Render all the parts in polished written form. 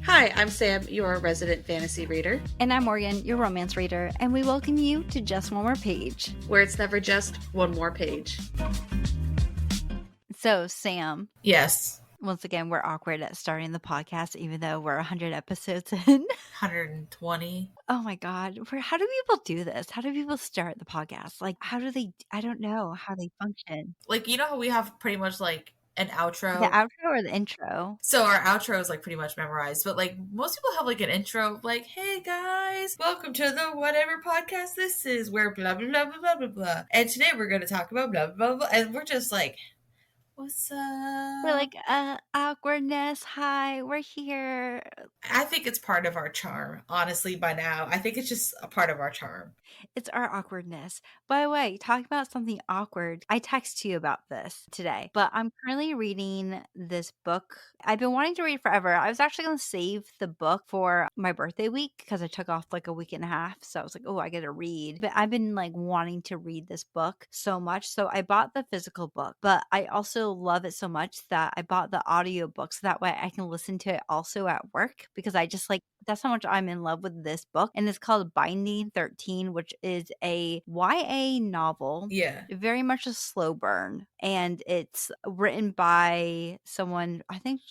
Hi, I'm Sam, your resident fantasy reader. And I'm Morgan, your romance reader, and we welcome you to Just One More Page, where it's never just one more page. So, Sam. Yes. Once again, we're awkward at starting the podcast, even though we're 100 episodes in. 120. Oh my God. How do people do this? How do people start the podcast? Like, I don't know how they function. Like, you know how we have pretty much like an outro? The outro or the intro? So our outro is like pretty much memorized, but like most people have like an intro like, hey guys, welcome to the whatever podcast this is, where blah, blah, blah, blah, blah, blah. And today we're going to talk about blah, blah, blah. And we're just like, what's up? We're like, awkwardness. Hi, we're here. I think it's part of our charm, honestly, by now. I think it's just a part of our charm. It's our awkwardness. By the way, talking about something awkward, I texted you about this today, but I'm currently reading this book. I've been wanting to read forever. I was actually going to save the book for my birthday week because I took off like a week and a half. So I was like, oh, I got to read. But I've been like wanting to read this book so much. So I bought the physical book, but I also love it so much that I bought the audiobook so that way I can listen to it also at work, because I just like, that's how much I'm in love with this book. And it's called Binding 13, which is a YA novel. Yeah. Very much a slow burn. And it's written by someone, I think,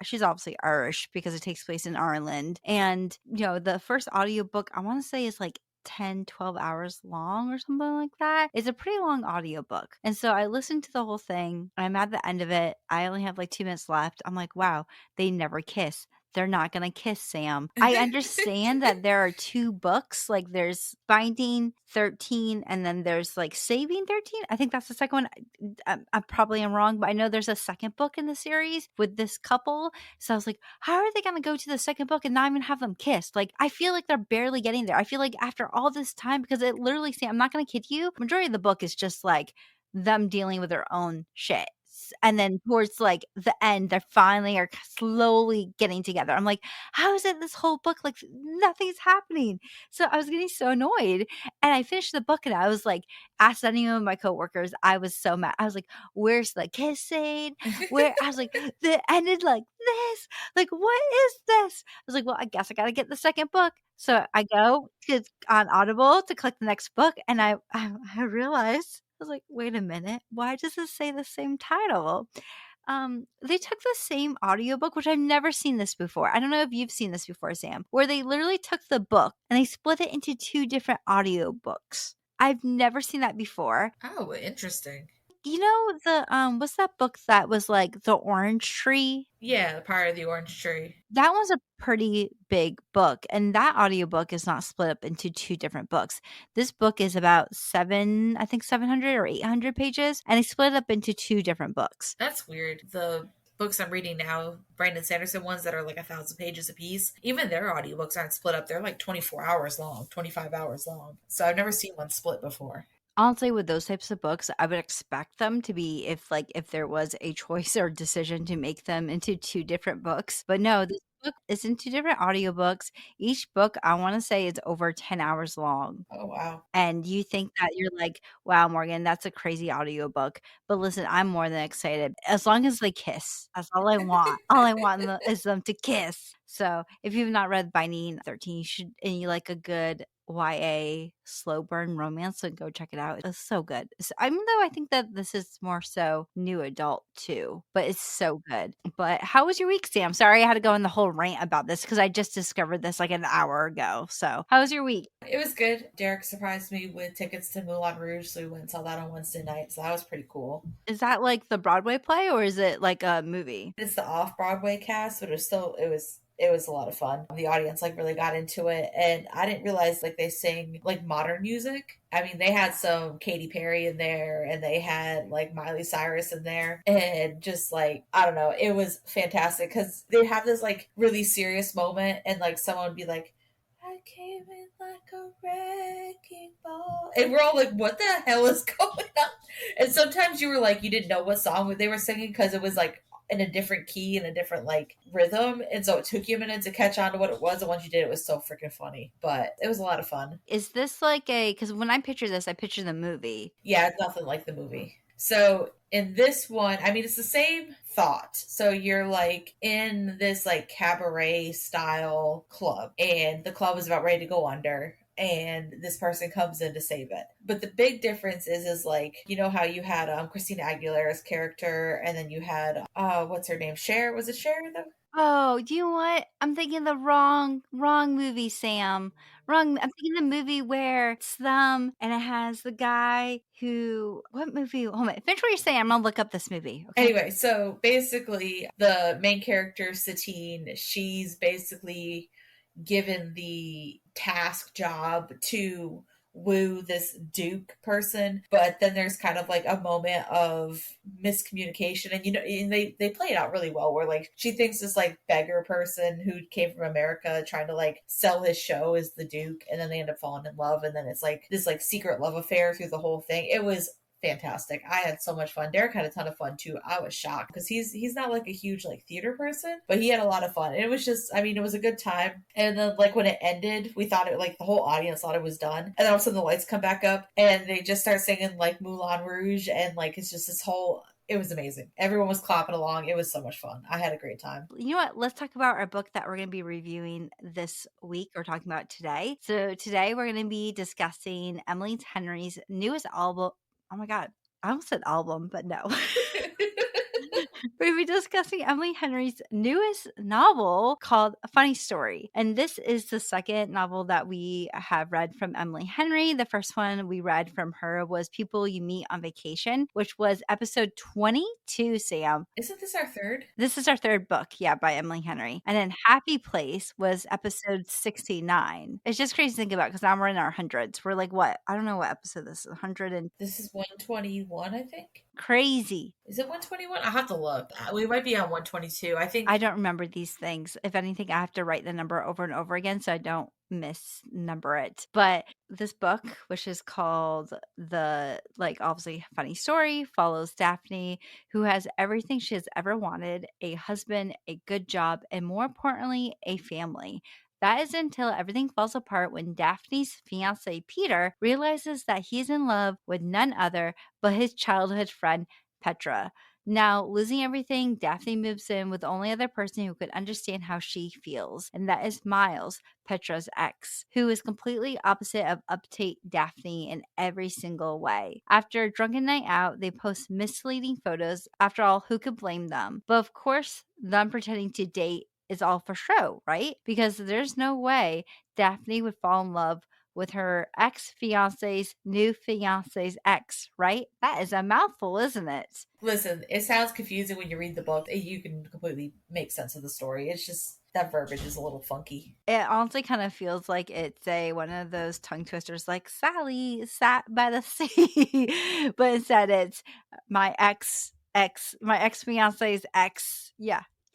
she's obviously Irish because it takes place in Ireland. And, you know, the first audiobook, I want to say, is like 10-12 hours long or something like that. It's a pretty long audiobook. And so I listened to the whole thing. I'm at the end of it. I only have like 2 minutes left. I'm like, wow, they never kiss. They're not going to kiss, Sam. I understand that there are 2 books. Like there's Binding 13 and then there's like Saving 13. I think that's the second one. I probably am wrong, but I know there's a second book in the series with this couple. So I was like, how are they going to go to the second book and not even have them kiss? Like, I feel like they're barely getting there. I feel like after all this time, because it literally, Sam, I'm not going to kid you, majority of the book is just like them dealing with their own shit. And then towards like the end, they finally are slowly getting together. I'm like, how is it this whole book, like nothing's happening? So I was getting so annoyed. And I finished the book and I was like, asked any of my coworkers, I was so mad. I was like, where's the kissing? I was like, it ended like this. Like, what is this? I was like, well, I guess I got to get the second book. So I go on Audible to click the next book. And I realized, I was like, wait a minute, why does this say the same title? They took the same audiobook, which I've never seen this before. I don't know if you've seen this before, Sam, where they literally took the book and they split it into 2 different audiobooks. I've never seen that before. Oh, interesting. You know, the what's that book that was like The Orange Tree? Yeah, The Power of the Orange Tree. That was a pretty big book, and that audiobook is not split up into 2 different books. This book is about 700 or 800 pages, and they split it up into 2 different books. That's weird. The books I'm reading now, Brandon Sanderson ones that are like 1,000 pages a piece, even their audiobooks aren't split up. They're like 24 hours long, 25 hours long. So I've never seen one split before. Honestly, with those types of books, I would expect them to be, if there was a choice or decision to make them into 2 different books. But no, this book is in 2 different audiobooks. Each book, I want to say, is over 10 hours long. Oh, wow. And you think that you're like, wow, Morgan, that's a crazy audiobook. But listen, I'm more than excited. As long as they kiss, that's all I want. All I want is them to kiss. So if you've not read Binding 13, you should, and you like a good YA slow burn romance, so go check it out. It's so good. Even though I think that this is more so new adult too, but it's so good. But how was your week, Sam? Sorry I had to go on the whole rant about this because I just discovered this like an hour ago. So how was your week? It was good. Derek surprised me with tickets to Moulin Rouge, so we went and saw that on Wednesday night, so that was pretty cool. Is that like the Broadway play or is it like a movie? It's the off-Broadway cast, but it was a lot of fun. The audience like really got into it, and I didn't realize like they sing like modern music. I mean, they had some Katy Perry in there, and they had like Miley Cyrus in there, and just like, I don't know, it was fantastic because they have this like really serious moment, and like someone would be like, I came in like a wrecking ball, and we're all like, what the hell is going on? And sometimes you were like, you didn't know what song they were singing because it was like in a different key and a different like rhythm, and so it took you a minute to catch on to what it was, and once you did, it was so freaking funny. But it was a lot of fun. Is this like because when I picture this, I picture the movie. Yeah, it's nothing like the movie. So In this one, I mean, it's the same thought. So you're like in this like cabaret style club, and the club is about ready to go under, and this person comes in to save it. But the big difference is like, you know how you had Christina Aguilera's character, and then you had what's her name, Cher? Was it Cher? Oh, do you know what? I'm thinking the wrong movie, Sam. Wrong. I'm thinking the movie where it's them and it has the guy who. What movie? Oh my! Finish what you're saying. I'm gonna look up this movie. Okay. Anyway, so basically, the main character Satine, she's basically given the task job to woo this Duke person, but then there's kind of like a moment of miscommunication, and you know, and they play it out really well, where like she thinks this like beggar person who came from America trying to like sell his show is the Duke, and then they end up falling in love, and then it's like this like secret love affair through the whole thing. It was fantastic. I had so much fun. Derek had a ton of fun too. I was shocked because he's not like a huge like theater person, but he had a lot of fun. And it was just, I mean, it was a good time. And then like when it ended, we thought it, like the whole audience thought it was done. And then all of a sudden the lights come back up and they just start singing like Moulin Rouge, and like it's just this whole, it was amazing. Everyone was clapping along. It was so much fun. I had a great time. You know what? Let's talk about our book that we're going to be reviewing this week, or talking about today. So today we're going to be discussing Emily Henry's newest album. Oh my God. I almost said album, but no. We'll be discussing Emily Henry's newest novel called A Funny Story. And this is the second novel that we have read from Emily Henry. The first one we read from her was People You Meet on Vacation, which was episode 22, Sam. Isn't this our third? This is our third book, yeah, by Emily Henry. And then Happy Place was episode 69. It's just crazy to think about because now we're in our hundreds. We're like, what? I don't know what episode this is. 100 and... This is 121, I think. Crazy. Is it 121? I have to look. We might be on 122. I think. I don't remember these things. If anything, I have to write the number over and over again so I don't misnumber it. But this book, which is called the, like, obviously Funny Story, follows Daphne, who has everything she has ever wanted: a husband, a good job, and more importantly, a family. That is until everything falls apart when Daphne's fiancé, Peter, realizes that he's in love with none other but his childhood friend, Petra. Now, losing everything, Daphne moves in with the only other person who could understand how she feels, and that is Miles, Petra's ex, who is completely opposite of uptight Daphne in every single way. After a drunken night out, they post misleading photos. After all, who could blame them? But of course, them pretending to date is all for show, right? Because there's no way Daphne would fall in love with her ex-fiance's new fiance's ex, right? That is a mouthful, isn't it? Listen, it sounds confusing when you read the book. You can completely make sense of the story. It's just that verbiage is a little funky. It honestly kind of feels like it's one of those tongue twisters, like Sally sat by the sea, but instead it's my ex-fiance's ex.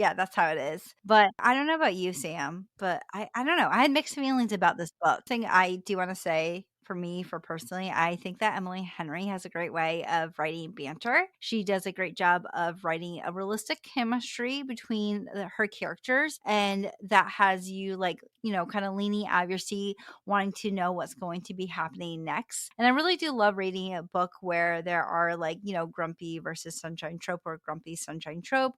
Yeah, that's how it is. But I don't know about you, Sam, but I don't know. I had mixed feelings about this book. Thing I do want to say, for me, for personally, I think that Emily Henry has a great way of writing banter. She does a great job of writing a realistic chemistry between her characters, and that has you, like, you know, kind of leaning out of your seat, wanting to know what's going to be happening next. And I really do love reading a book where there are, like, you know, grumpy versus sunshine trope, or grumpy sunshine trope.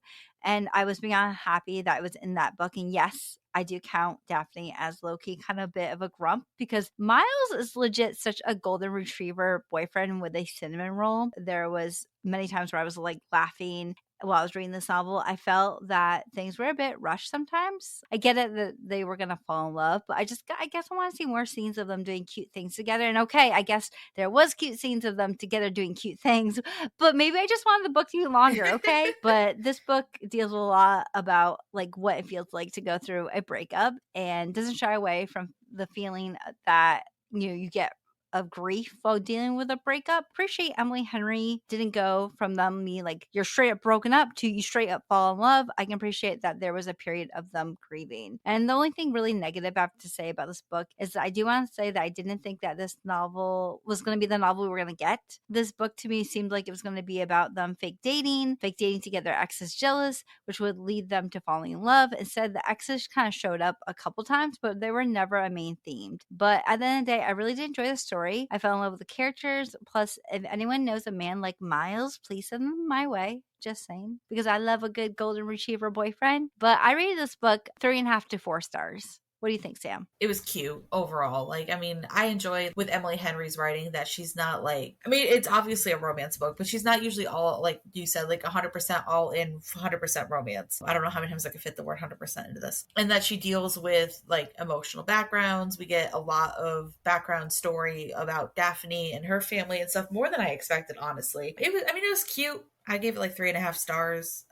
And I was beyond happy that I was in that book. And yes, I do count Daphne as low-key kind of a bit of a grump, because Miles is legit such a golden retriever boyfriend with a cinnamon roll. There was many times where I was like laughing while I was reading this novel. I felt that things were a bit rushed sometimes. I get it that they were going to fall in love, but I guess I want to see more scenes of them doing cute things together. And okay, I guess there was cute scenes of them together doing cute things, but maybe I just wanted the book to be longer, okay? But this book deals a lot about like what it feels like to go through a breakup, and doesn't shy away from the feeling that, you know, you get of grief while dealing with a breakup. Appreciate Emily Henry didn't go from them me like you're straight up broken up to you straight up fall in love. I can appreciate that there was a period of them grieving. And the only thing really negative I have to say about this book is that I do want to say that I didn't think that this novel was going to be the novel we were going to get. This book to me seemed like it was going to be about them fake dating to get their exes jealous, which would lead them to falling in love. Instead, the exes kind of showed up a couple times, but they were never a main theme. But at the end of the day, I really did enjoy the story. story. I fell in love with the characters. Plus, if anyone knows a man like Miles, please send them my way. Just saying. Because I love a good golden retriever boyfriend. But I rated this book 3.5 to 4 stars. What do you think, Sam? It was cute overall. Like, I mean, I enjoy with Emily Henry's writing that she's not like, I mean, it's obviously a romance book, but she's not usually all, like you said, like 100% all in 100% romance. I don't know how many times I could fit the word 100% into this. And that she deals with like emotional backgrounds. We get a lot of background story about Daphne and her family and stuff, more than I expected, honestly. It was cute. I gave it like 3.5 stars.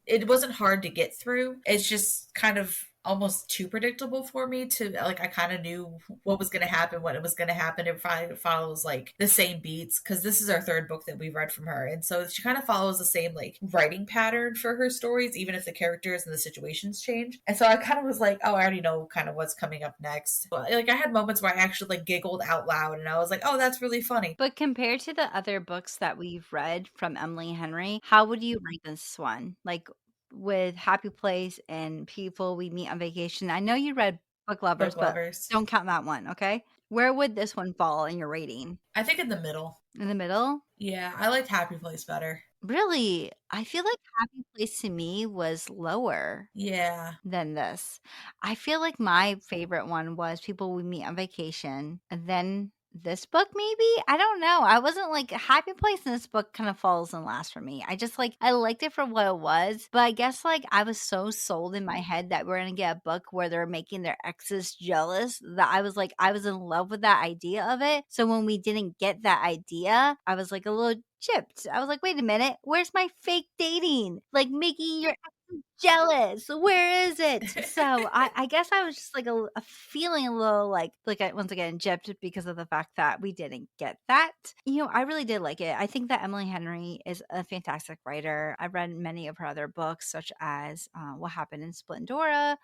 It wasn't hard to get through. It's just kind of almost too predictable for me to like. I kind of knew what was going to happen, when it was going to happen. It follows like the same beats, because this is our third book that we've read from her, and so she kind of follows the same like writing pattern for her stories, even if the characters and the situations change. And so I kind of was like, oh, I already know kind of what's coming up next. But like, I had moments where I actually like giggled out loud, and I was like, oh, that's really funny. But compared to the other books that we've read from Emily Henry, how would you rate this one? Like, with Happy Place and People We Meet on Vacation. I know you read Book Lovers, but don't count that one, okay? Where would this one fall in your rating? I think in the middle. In the middle? Yeah, I liked Happy Place better. Really? I feel like Happy Place to me was lower than this. I feel like my favorite one was People We Meet on Vacation, and then this book, maybe? I don't know. I wasn't like Happy Place in this book kind of falls in last for me. I just like, I liked it for what it was, but I guess like I was so sold in my head that we're going to get a book where they're making their exes jealous that I was like, I was in love with that idea of it. So when we didn't get that idea, I was like a little chipped. I was like, wait a minute, where's my fake dating? Like making your jealous, where is it? So I guess I was just like a feeling a little like I once again gypped because of the fact that we didn't get that. I really did like it. I think that Emily Henry is a fantastic writer. I've read many of her other books, such as What Happened in Splendora.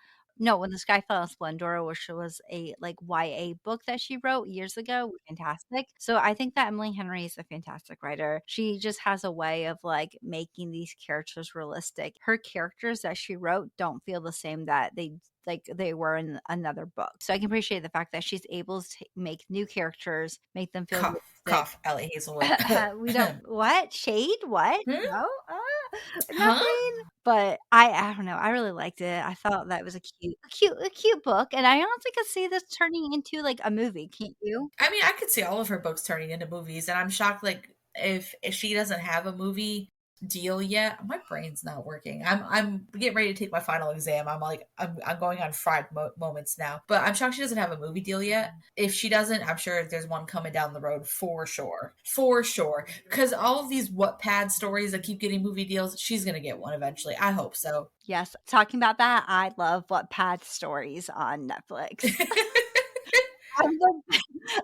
No, When the Sky Fell on Splendora, which was a like YA book that she wrote years ago. Fantastic. So I think that Emily Henry is a fantastic writer. She just has a way of like making these characters realistic. Her characters that she wrote don't feel the same that they were in another book. So I can appreciate the fact that she's able to make new characters, make them feel cough, Ellie Hazelwood. We don't what? Shade? What? No? Nothing. But I don't know. I really liked it. I thought that was a cute book. And I honestly could see this turning into like a movie, can't you? I mean, I could see all of her books turning into movies, and I'm shocked like if she doesn't have a movie deal yet. My brain's not working. I'm getting ready to take my final exam. I'm going on fried moments now, but I'm shocked she doesn't have a movie deal yet. If she doesn't, I'm sure there's one coming down the road for sure, because all of these Wattpad stories that keep getting movie deals, she's gonna get one eventually. I hope so. Yes, talking about that, I love Wattpad stories on Netflix.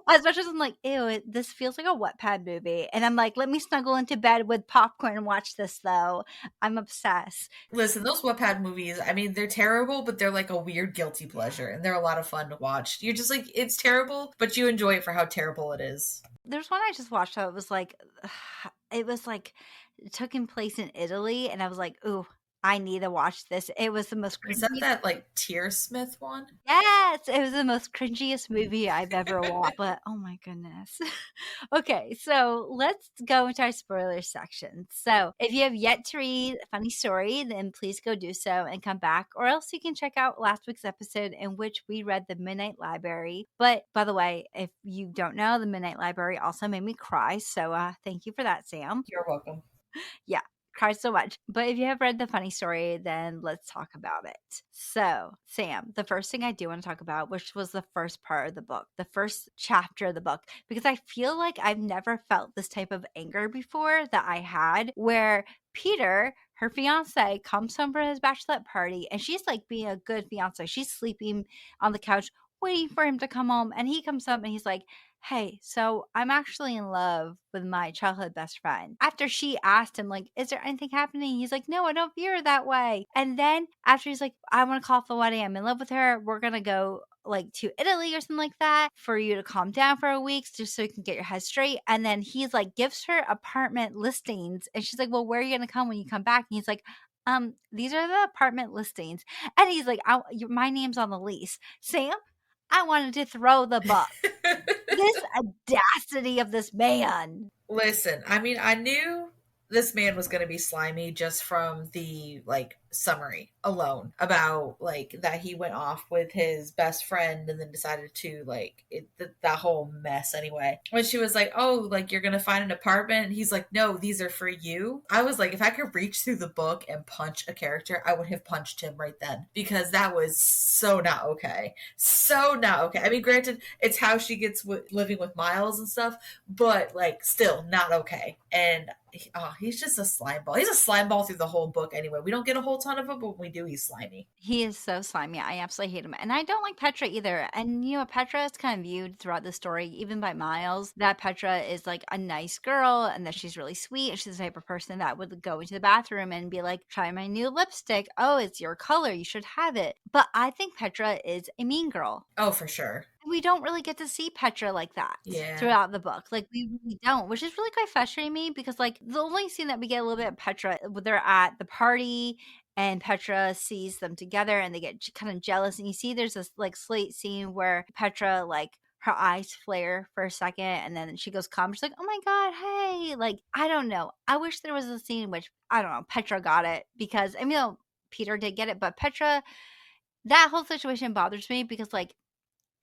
As much as I'm like, ew, this feels like a Wattpad movie. And I'm like, let me snuggle into bed with popcorn and watch this, though. I'm obsessed. Listen, those Wattpad movies, I mean, they're terrible, but they're like a weird guilty pleasure. And they're a lot of fun to watch. You're just like, it's terrible, but you enjoy it for how terrible it is. There's one I just watched that it took place in Italy. And I was like, ooh, I need to watch this. It was the most cringy. Is that like Tearsmith one? Yes, it was the most cringiest movie I've ever watched. But oh my goodness. Okay, so let's go into our spoiler section. So if you have yet to read a funny story, then please go do so and come back. Or else you can check out last week's episode in which we read The Midnight Library. But by the way, if you don't know, The Midnight Library also made me cry. So thank you for that, Sam. You're welcome. Yeah. Cried so much. But if you have read the funny story, then let's talk about it. So, Sam, the first thing I do want to talk about, which was the first part of the book, the first chapter of the book, because I feel like I've never felt this type of anger before that I had, where Peter, her fiance, comes home for his bachelorette party, and she's like being a good fiance. She's sleeping on the couch, waiting for him to come home, and he comes up and he's like, hey, so I'm actually in love with my childhood best friend. After she asked him, like, is there anything happening? He's like, no, I don't view her that way. And then after he's like, I want to call off the wedding. I'm in love with her. We're going to go like to Italy or something like that for you to calm down for a week just so you can get your head straight. And then he's like, gives her apartment listings. And she's like, well, where are you going to come when you come back? And he's like, these are the apartment listings. And he's like, my name's on the lease. Sam, I wanted to throw the book. This audacity of this man. Listen, I mean, I knew this man was going to be slimy just from the like summary alone about like that he went off with his best friend and then decided to like that whole mess anyway. When she was like, "Oh, like you're going to find an apartment," and he's like, "No, these are for you." I was like, if I could reach through the book and punch a character, I would have punched him right then, because that was so not okay. So not okay. I mean, granted, it's how she gets living with Miles and stuff, but like still not okay. And he's just a slime ball. He's a slime ball through the whole book anyway. We don't get a whole ton of it, but when we do, he's slimy. He is so slimy. I absolutely hate him. And I don't like Petra either. And, you know, Petra is kind of viewed throughout the story, even by Miles, that Petra is like a nice girl and that she's really sweet. And she's the type of person that would go into the bathroom and be like, try my new lipstick. Oh, it's your color. You should have it. But I think Petra is a mean girl. Oh, for sure. We don't really get to see Petra like that throughout the book. Like, we really don't, which is really quite frustrating me, because like the only scene that we get a little bit of Petra, they're at the party and Petra sees them together and they get kind of jealous. And you see there's this like slight scene where Petra, like, her eyes flare for a second and then she goes calm. She's like, oh my God, hey. Like, I don't know. I wish there was a scene in which, I don't know, Petra got it, because, I mean, you know, Peter did get it, but Petra, that whole situation bothers me, because like,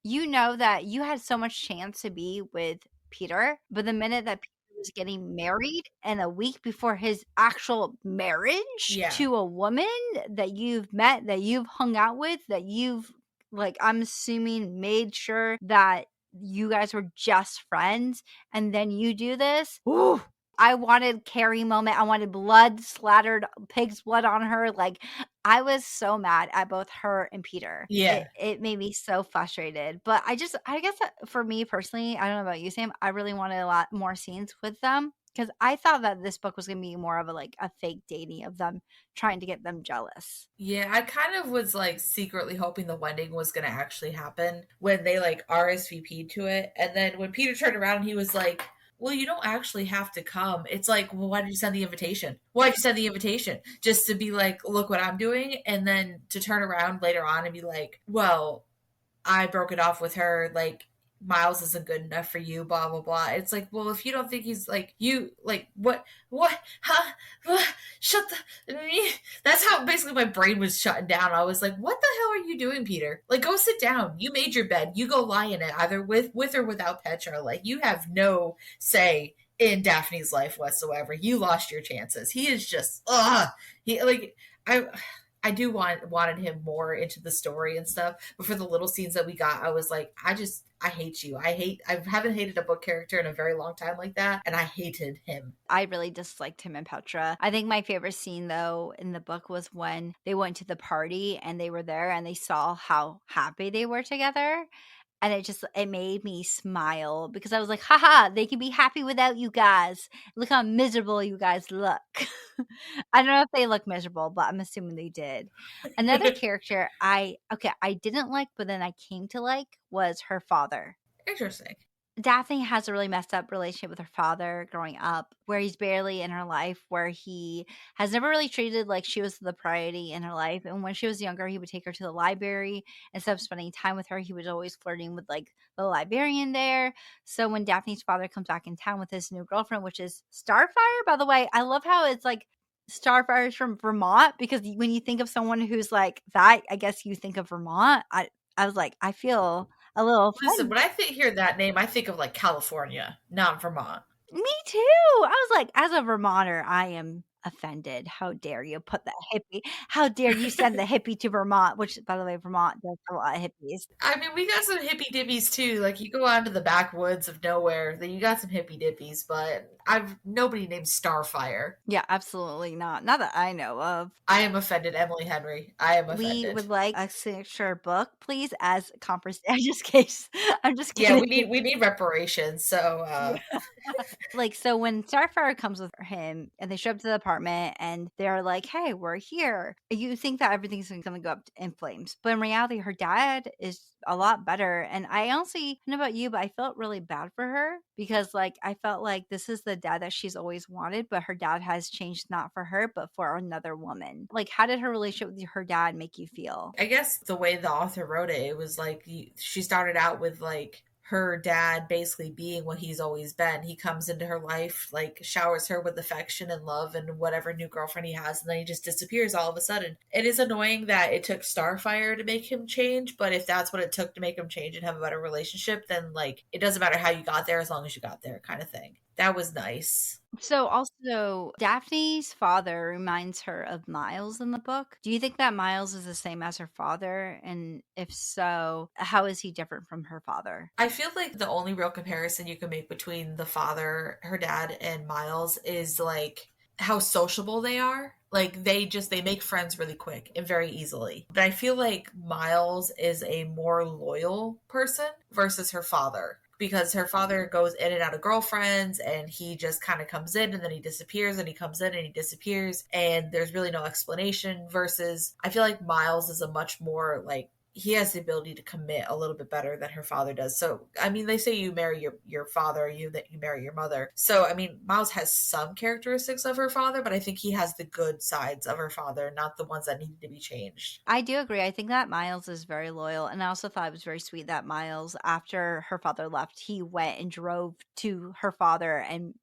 you know that you had so much chance to be with Peter, but the minute that Peter was getting married and a week before his actual marriage to a woman that you've met, that you've hung out with, that you've, like, I'm assuming made sure that you guys were just friends, and then you do this. Ooh, I wanted Carrie moment. I wanted blood splattered, pig's blood on her. Like, I was so mad at both her and Peter. Yeah. It made me so frustrated. But I guess for me personally, I don't know about you, Sam, I really wanted a lot more scenes with them, because I thought that this book was going to be more of a fake dating of them trying to get them jealous. Yeah, I kind of was like secretly hoping the wedding was going to actually happen when they like RSVP'd to it. And then when Peter turned around and he was like, well, you don't actually have to come. It's like, well, why did you send the invitation? Why did you send the invitation? Just to be like, look what I'm doing? And then to turn around later on and be like, well, I broke it off with her. Like, Miles isn't good enough for you, blah, blah, blah. It's like, well, if you don't think he's like, you, like, what, huh? Shut the, that's how basically my brain was shutting down. I was like, what the hell are you doing, Peter? Like, go sit down. You made your bed. You go lie in it, either with or without Petra. Like, you have no say in Daphne's life whatsoever. You lost your chances. He is just, he, like, I do wanted him more into the story and stuff, but for the little scenes that we got, I was like, I hate you. I haven't hated a book character in a very long time like that, and I hated him. I really disliked him and Petra. I think my favorite scene, though, in the book was when they went to the party and they were there and they saw how happy they were together. And it made me smile, because I was like, haha, they can be happy without you guys. Look how miserable you guys look. I don't know if they look miserable, but I'm assuming they did. Another character I didn't like, but then I came to like, was her father. Interesting. Daphne has a really messed up relationship with her father growing up, where he's barely in her life, where he has never really treated like she was the priority in her life. And when she was younger, he would take her to the library. Instead of spending time with her, he was always flirting with like the librarian there. So when Daphne's father comes back in town with his new girlfriend, which is Starfire, by the way, I love how it's like Starfire is from Vermont, because when you think of someone who's like that, I guess you think of Vermont. I was like, I feel a little Listen, when I hear that name, I think of like California, not Vermont. Me too. I was like, as a Vermonter, I am offended. How dare you put that hippie? How dare you send the hippie to Vermont? Which, by the way, Vermont does have a lot of hippies. I mean, we got some hippie dippies too. Like, you go out to the backwoods of nowhere, then you got some hippie dippies, but nobody named Starfire. Yeah, absolutely not. Not that I know of. I am offended, Emily Henry. I am offended. We would like a signature book, please, as compensation. I'm just kidding. Yeah, we need reparations. So, like, so when Starfire comes with him and they show up to the party, apartment and they're like, hey, we're here. You think that everything's going to go up in flames. But in reality, her dad is a lot better. And I honestly, I don't know about you, but I felt really bad for her because like I felt like this is the dad that she's always wanted, but her dad has changed not for her, but for another woman. Like, how did her relationship with her dad make you feel? I guess the way the author wrote it, it was like she started out with like her dad basically being what he's always been. He comes into her life, like showers her with affection and love and whatever new girlfriend he has, and then he just disappears all of a sudden. It is annoying that it took Starfire to make him change, but if that's what it took to make him change and have a better relationship, then like it doesn't matter how you got there as long as you got there, kind of thing. That was nice. So also, Daphne's father reminds her of Miles in the book. Do you think that Miles is the same as her father? And if so, how is he different from her father? I feel like the only real comparison you can make between the father, her dad, and Miles is like how sociable they are. Like they make friends really quick and very easily. But I feel like Miles is a more loyal person versus her father, because her father goes in and out of girlfriends and he just kind of comes in and then he disappears and he comes in and he disappears and there's really no explanation, versus I feel like Miles is a much more like he has the ability to commit a little bit better than her father does. So, I mean, they say you marry your father, that you marry your mother. So, I mean, Miles has some characteristics of her father, but I think he has the good sides of her father, not the ones that need to be changed. I do agree. I think that Miles is very loyal. And I also thought it was very sweet that Miles, after her father left, he went and drove to her father and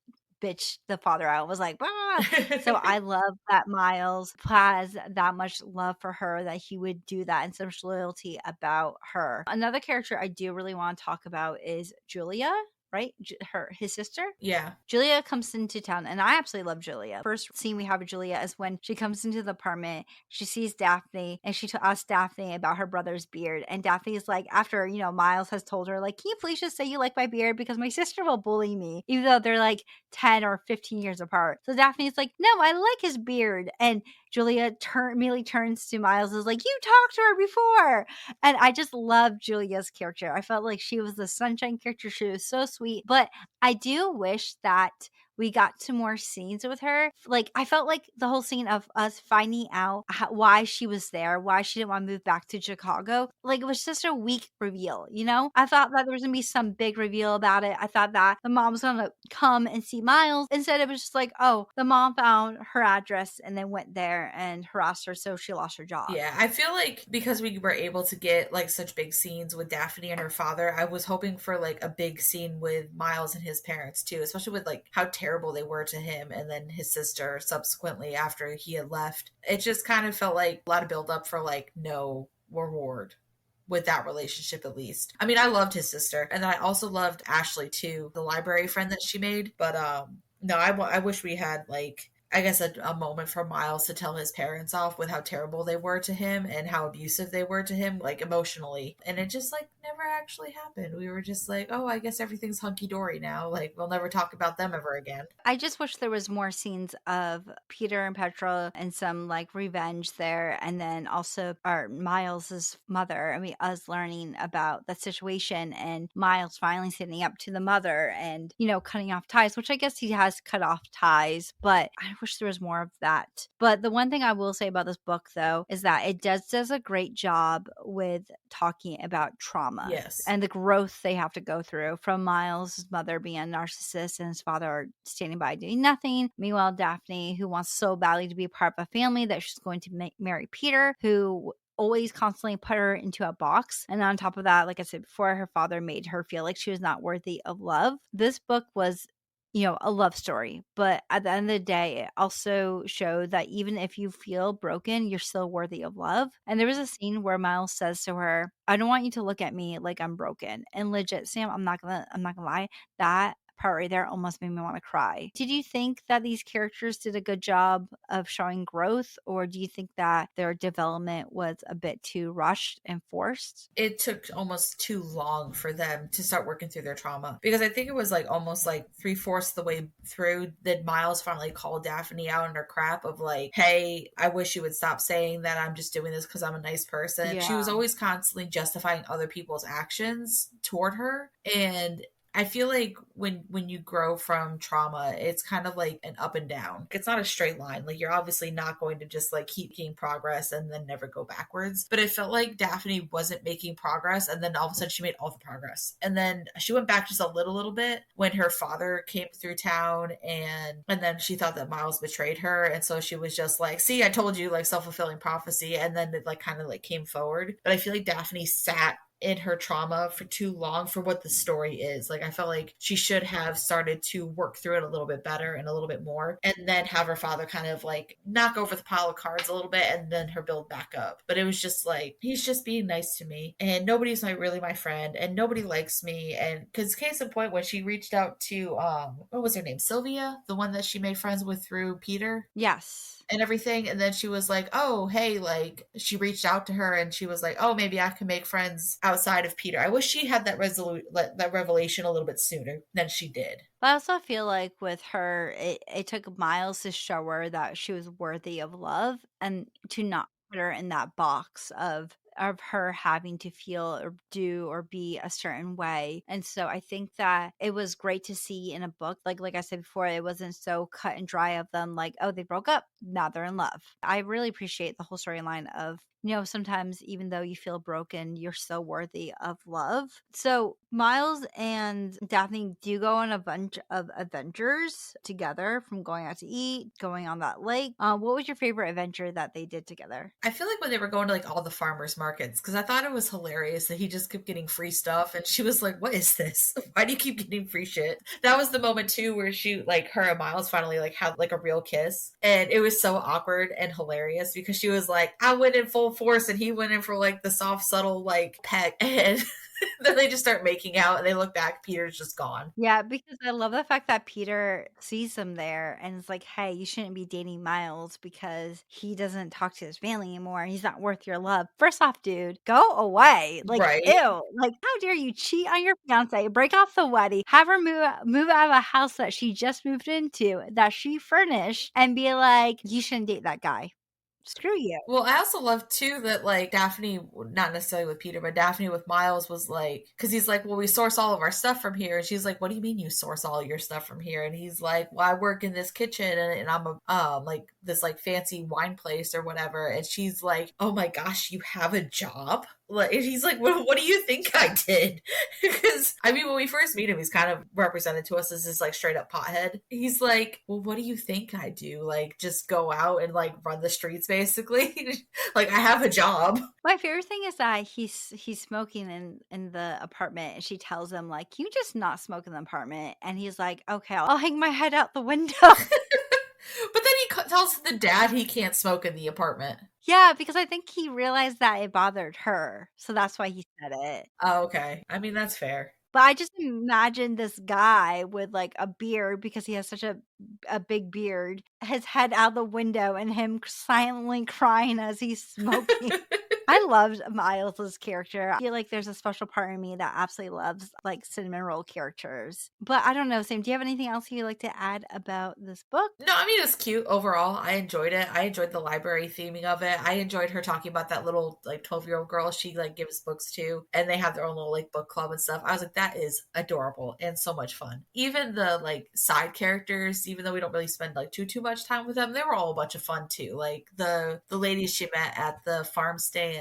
bitched the father out, was like, "Ah!" So I love that Miles has that much love for her that he would do that and so much loyalty about her. Another character I do really want to talk about is Julia. Right? His sister? Yeah. Julia comes into town, and I absolutely love Julia. First scene we have of Julia is when she comes into the apartment, she sees Daphne, and she asks Daphne about her brother's beard. And Daphne is like, after, Miles has told her, like, can you please just say you like my beard because my sister will bully me, even though they're like 10 or 15 years apart. So Daphne's like, no, I like his beard. And Julia immediately turns to Miles and is like, you talked to her before. And I just love Julia's character. I felt like she was the sunshine character. She was so sweet. But I do wish that we got to more scenes with her. Like, I felt like the whole scene of us finding out why she was there, why she didn't want to move back to Chicago, like, it was just a weak reveal, I thought that there was going to be some big reveal about it. I thought that the mom was going to come and see Miles. Instead, it was just like, oh, the mom found her address and then went there and harassed her, so she lost her job. Yeah, I feel like because we were able to get like such big scenes with Daphne and her father, I was hoping for like a big scene with Miles and his parents too, especially with like how terrible they were to him and then his sister subsequently after he had left. It just kind of felt like a lot of build up for like no reward with that relationship, at least. I mean, I loved his sister, and then I also loved Ashley too, the library friend that she made. But no, I wish we had like, I guess, a moment for Miles to tell his parents off with how terrible they were to him and how abusive they were to him, like emotionally. And it just like never actually happened. We were just like, oh, I guess everything's hunky-dory now. Like, we'll never talk about them ever again. I just wish there was more scenes of Peter and Petra and some like revenge there. And then also our Miles's mother. I mean, us learning about the situation and Miles finally standing up to the mother and, cutting off ties, which I guess he has cut off ties, but I wish there was more of that. But the one thing I will say about this book, though, is that it does a great job with talking about trauma. Yes. And the growth they have to go through, from Miles' mother being a narcissist and his father standing by doing nothing. Meanwhile, Daphne, who wants so badly to be a part of a family that she's going to marry Peter, who always constantly put her into a box. And on top of that, like I said before, her father made her feel like she was not worthy of love. This book was a love story. But at the end of the day, it also showed that even if you feel broken, you're still worthy of love. And there was a scene where Miles says to her, I don't want you to look at me like I'm broken. And legit, Sam, I'm not gonna lie, that part right there almost made me want to cry. Did you think that these characters did a good job of showing growth, or do you think that their development was a bit too rushed and forced? It took almost too long for them to start working through their trauma, because I think it was like almost like 3/4 the way through that Miles finally called Daphne out on her crap of like, hey, I wish you would stop saying that I'm just doing this because I'm a nice person. Yeah. She was always constantly justifying other people's actions toward her, and I feel like when you grow from trauma, it's kind of like an up and down. It's not a straight line. Like you're obviously not going to just like keep making progress and then never go backwards. But it felt like Daphne wasn't making progress, and then all of a sudden she made all the progress. And then she went back just a little bit when her father came through town, and then she thought that Miles betrayed her, and so she was just like, "See, I told you," like self-fulfilling prophecy, and then it like kind of like came forward. But I feel like Daphne sat in her trauma for too long for what the story is. Like I felt like she should have started to work through it a little bit better and a little bit more, and then have her father kind of like knock over the pile of cards a little bit and then her build back up. But it was just like, he's just being nice to me and nobody's really my friend and nobody likes me. And because case in point, when she reached out to what was her name, Sylvia, the one that she made friends with through Peter, Yes. and everything, and then she was like, oh hey, like she reached out to her and she was like, oh, maybe I can make friends outside of Peter. I wish she had that revelation a little bit sooner than she did. But I also feel like with her, it took Miles to show her that she was worthy of love and to not put her in that box of her having to feel or do or be a certain way. And so I think that it was great to see in a book, like I said before, it wasn't so cut and dry of them like, oh, they broke up, now they're in love. I really appreciate the whole storyline of, sometimes even though you feel broken, you're still worthy of love. So Miles and Daphne do go on a bunch of adventures together, from going out to eat, going on that lake. What was your favorite adventure that they did together? I feel like when they were going to like all the farmers markets, because I thought it was hilarious that he just kept getting free stuff, and she was like, what is this? Why do you keep getting free shit? That was the moment too where she, like, her and Miles finally like had like a real kiss, and it was so awkward and hilarious because she was like, I went in full force and he went in for like the soft subtle like peck, and then they just start making out and they look back, Peter's just gone. Yeah, because I love the fact that Peter sees him there and is like, hey, you shouldn't be dating Miles because he doesn't talk to his family anymore and he's not worth your love. First off, dude, go away. Like, Right. ew. Like, how dare you cheat on your fiance, break off the wedding, have her move out of a house that she just moved into, that she furnished, and be like, you shouldn't date that guy. Screw you. Well, I also love too that like Daphne, not necessarily with Peter, but Daphne with Miles was like, because he's like, well, we source all of our stuff from here, and she's like, what do you mean you source all your stuff from here? And he's like, well, I work in this kitchen, and I'm a like this like fancy wine place or whatever, and she's like, oh my gosh, you have a job? Like, and he's like, what do you think I did? Because I mean, when we first meet him, he's kind of represented to us as this like straight up pothead. He's like, well, what do you think I do? Like, just go out and like run the streets, basically. Like, I have a job. My favorite thing is that he's smoking in the apartment, and she tells him like, "You just not smoke in the apartment," and he's like, "Okay, I'll hang my head out the window." But then he tells the dad he can't smoke in the apartment. Yeah, because I think he realized that it bothered her, so that's why he said it. Oh, okay. I mean, that's fair. But I just imagine this guy with like a beard, because he has such a big beard, his head out the window, and him silently crying as he's smoking. I loved Miles's character. I feel like there's a special part of me that absolutely loves like cinnamon roll characters. But I don't know, Sam, do you have anything else you'd like to add about this book? No, I mean, it's cute overall. I enjoyed it. I enjoyed the library theming of it. I enjoyed her talking about that little like 12-year-old girl she like gives books to, and they have their own little like book club and stuff. I was like, that is adorable and so much fun. Even the like side characters, even though we don't really spend like too much time with them, they were all a bunch of fun too. Like the ladies she met at the farm stands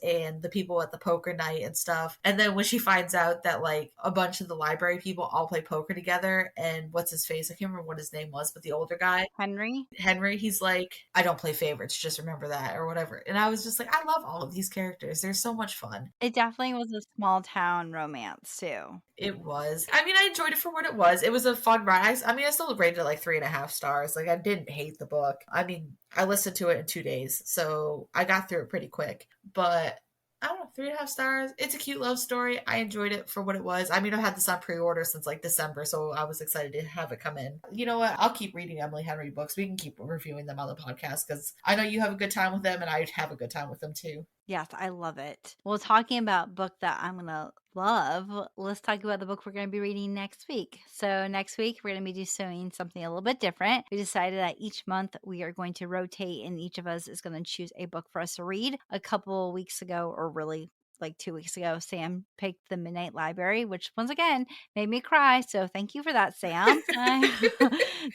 and the people at the poker night and stuff. And then when she finds out that like a bunch of the library people all play poker together, and what's his face? I can't remember what his name was, but the older guy, Henry, he's like, I don't play favorites, just remember that, or whatever. And I was just like, I love all of these characters. They're so much fun. It definitely was a small town romance too. It was. I mean, I enjoyed it for what it was. It was a fun ride. I mean, I still rated it like 3.5 stars. Like, I didn't hate the book. I mean, I listened to it in 2 days, so I got through it pretty quick. But I don't know, 3.5 stars. It's a cute love story. I enjoyed it for what it was. I mean, I've had this on pre-order since like December, so I was excited to have it come in. You know what? I'll keep reading Emily Henry books. We can keep reviewing them on the podcast because I know you have a good time with them, and I have a good time with them too. Yes, I love it. Well, talking about book that I'm going to love, let's talk about the book we're going to be reading next week. So next week, we're going to be doing something a little bit different. We decided that each month we are going to rotate, and each of us is going to choose a book for us to read. A couple weeks ago, or really like 2 weeks ago, Sam picked The Midnight Library, which once again made me cry. So thank you for that, Sam.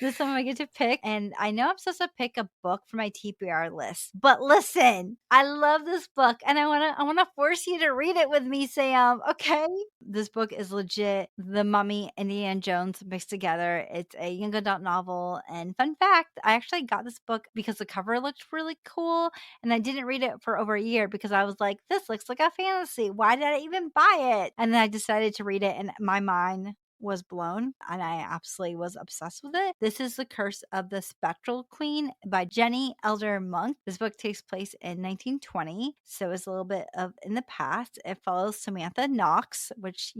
This time I get to pick. And I know I'm supposed to pick a book for my TBR list. But listen, I love this book and I wanna force you to read it with me, Sam. Okay. This book is legit The Mummy, Indiana Jones mixed together. It's a young adult novel. And fun fact, I actually got this book because the cover looked really cool. And I didn't read it for over a year because I was like, this looks like a fantasy. Why did I even buy it? And then I decided to read it and my mind was blown and I absolutely was obsessed with it. This is The Curse of the Spectral Queen by Jenny Elder Monk. This book takes place in 1920, so it's a little bit of in the past. It follows Samantha Knox, which,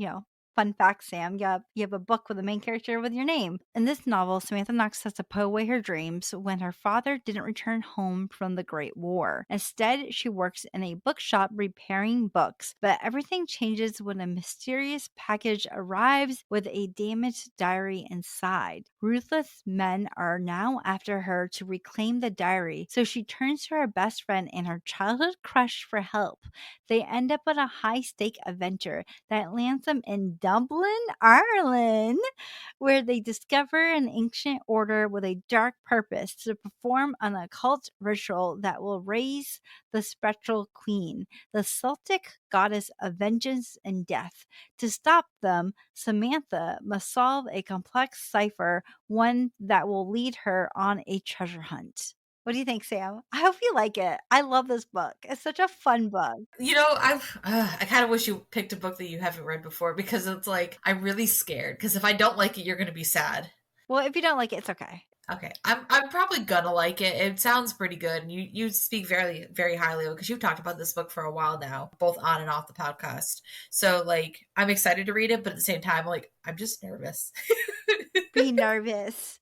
fun fact, Sam, you have a book with a main character with your name. In this novel, Samantha Knox has to put away her dreams when her father didn't return home from the Great War. Instead, she works in a bookshop repairing books, but everything changes when a mysterious package arrives with a damaged diary inside. Ruthless men are now after her to reclaim the diary, so she turns to her best friend and her childhood crush for help. They end up on a high-stake adventure that lands them in Dublin, Ireland, where they discover an ancient order with a dark purpose to perform an occult ritual that will raise the spectral queen, the Celtic goddess of vengeance and death. To stop them, Samantha must solve a complex cipher, one that will lead her on a treasure hunt. What do you think, Sam? I hope you like it. I love this book. It's such a fun book. I kind of wish you picked a book that you haven't read before because it's like I'm really scared because if I don't like it, you're going to be sad. Well, if you don't like it, it's okay. Okay, I'm probably gonna like it. It sounds pretty good, and you speak very very highly of it because you've talked about this book for a while now, both on and off the podcast. So like, I'm excited to read it, but at the same time, like, I'm just nervous. Be nervous.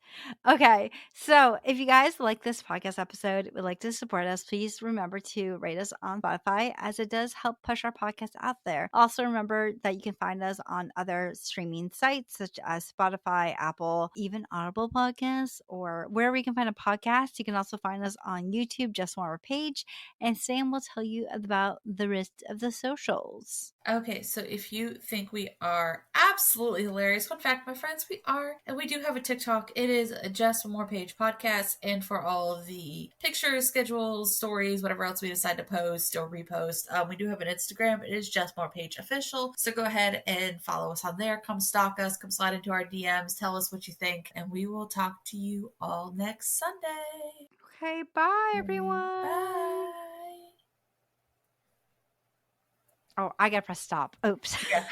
Okay, so if you guys like this podcast episode, would like to support us, please remember to rate us on Spotify as it does help push our podcast out there. Also remember that you can find us on other streaming sites such as Spotify, Apple, even Audible Podcasts, or wherever you can find a podcast. You can also find us on YouTube, just one more page, and Sam will tell you about the rest of the socials. Okay, so if you think we are absolutely hilarious, fun fact, my friends, we are, and we do have a TikTok. It is a Just One More Page podcast, and for all of the pictures, schedules, stories, whatever else we decide to post or repost, we do have an Instagram. It is Just More Page Official, so go ahead and follow us on there. Come stalk us, come slide into our DMs, tell us what you think, and we will talk to you all next Sunday. Okay, bye everyone. Bye. Oh, I gotta press stop. Oops. Yeah.